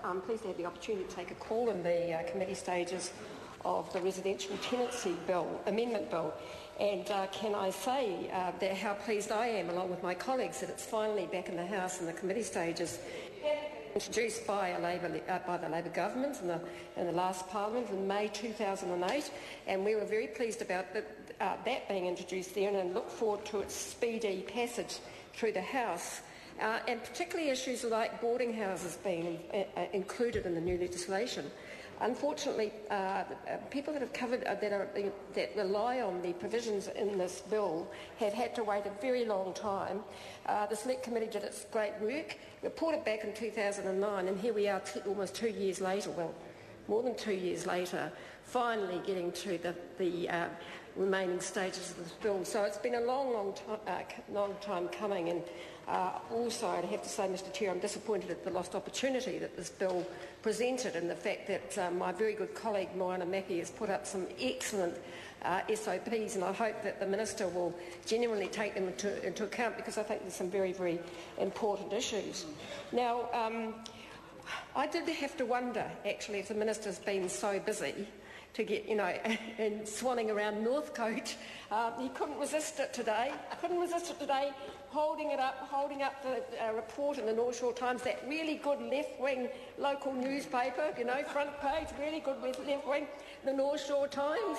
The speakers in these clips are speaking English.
I'm pleased to have the opportunity to take a call in the committee stages of the Residential Tenancy Amendment Bill. And can I say that how pleased I am, along with my colleagues, that it's finally back in the House in the committee stages, introduced by the Labor government in the last Parliament in May 2008, and we were very pleased about that being introduced there, and look forward to its speedy passage through the House. And particularly issues like boarding houses being included in the new legislation. Unfortunately, people that have covered that rely on the provisions in this bill have had to wait a very long time. The Select Committee did its great work, reported back in 2009, and here we are almost 2 years later. Well, more than 2 years later, finally getting to the remaining stages of this bill. So it's been a long time coming, and also I'd have to say, Mr Chair, I'm disappointed at the lost opportunity that this bill presented, and the fact that my very good colleague Moana Mackie has put up some excellent SOPs, and I hope that the Minister will genuinely take them into account, because I think there's some very, very important issues. Now, I did have to wonder, actually, if the Minister's been so busy to get, and swanning around Northcote. He couldn't resist it today. Holding up the report in the North Shore Times, that really good left-wing local newspaper, front page, really good left-wing, the North Shore Times,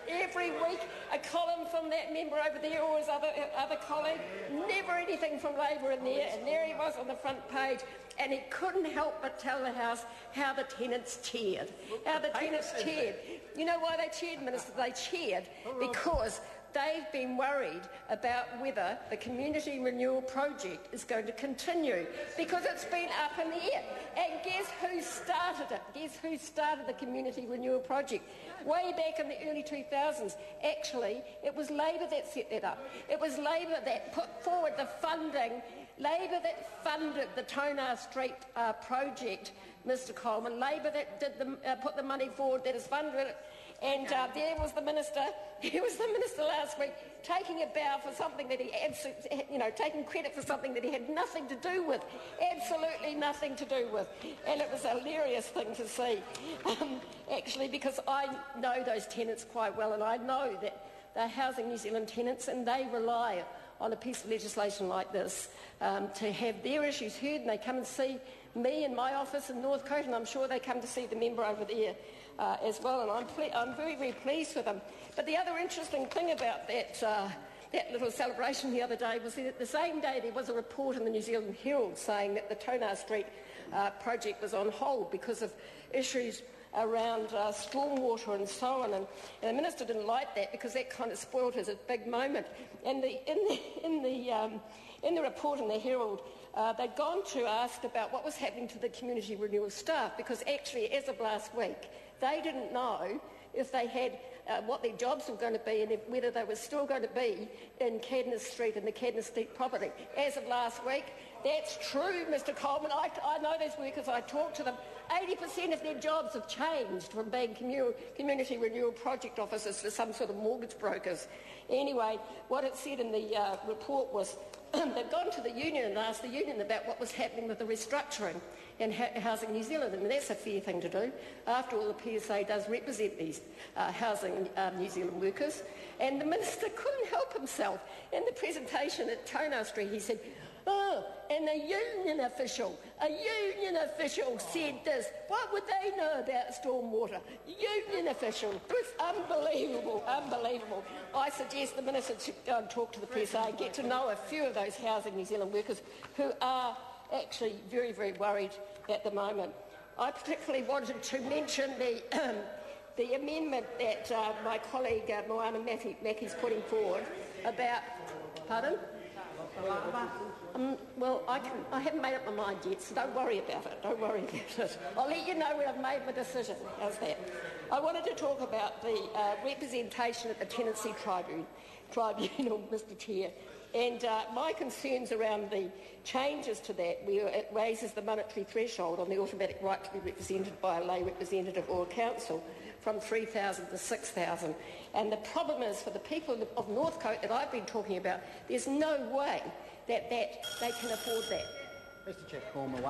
every week a column from that member over there or his other colleague, never anything from Labor in there, and there he was on the front page. And he couldn't help but tell the House how the tenants cheered. You know why they cheered, Minister? They cheered because they've been worried about whether the community renewal project is going to continue, because it's been up in the air. And guess who started it? Guess who started the community renewal project? Way back in the early 2000s. Actually, it was Labor that set that up. It was Labor that put forward the funding. Labor that funded the Tonar Street project, Mr Coleman. Labor that did put the money forward that has funded it. And there was the Minister. He was the Minister last week, taking a bow for something that he taking credit for something that he had nothing to do with, absolutely nothing to do with. And it was a hilarious thing to see, actually, because I know those tenants quite well, and I know that they're Housing New Zealand tenants, and they rely on a piece of legislation like this to have their issues heard, and they come and see me in my office in Northcote, and I'm sure they come to see the member over there as well, and I'm very, very pleased with them. But the other interesting thing about that little celebration the other day was that the same day there was a report in the New Zealand Herald saying that the Tonar Street project was on hold because of issues around stormwater and so on, and the Minister didn't like that because that kind of spoiled his big moment. And in the report in the Herald, they'd gone to ask about what was happening to the community renewal staff, because actually, as of last week, they didn't know if they had what their jobs were going to be, and whether they were still going to be in Cadner Street and the Cadner Street property. As of last week, that's true, Mr Coleman. I know those workers, I talked to them. 80% of their jobs have changed from being community renewal project officers to some sort of mortgage brokers. Anyway, what it said in the report was they'd gone to the union and asked the union about what was happening with the restructuring in Housing New Zealand. I mean, that's a fair thing to do. After all, the PSA does represent these Housing New Zealand workers. And the Minister couldn't help himself. In the presentation at Tonar Street, he said, and a union official said this. What would they know about stormwater? Union official. It's unbelievable. I suggest the Minister should go and talk to the PSA and get to know a few of those Housing New Zealand workers who are actually very, very worried at the moment. I particularly wanted to mention the amendment that my colleague Moana Mackie's putting forward about... Pardon? Well, I haven't made up my mind yet, so don't worry about it. I'll let you know when I've made my decision. How's that? I wanted to talk about the representation at the Tenancy Tribunal, Mr Chair, and my concerns around the changes to that, where it raises the monetary threshold on the automatic right to be represented by a lay representative or a council from 3,000 to 6,000. And the problem is, for the people of Northcote that I've been talking about, there's no way that they can afford that. Mr Chair, call him away.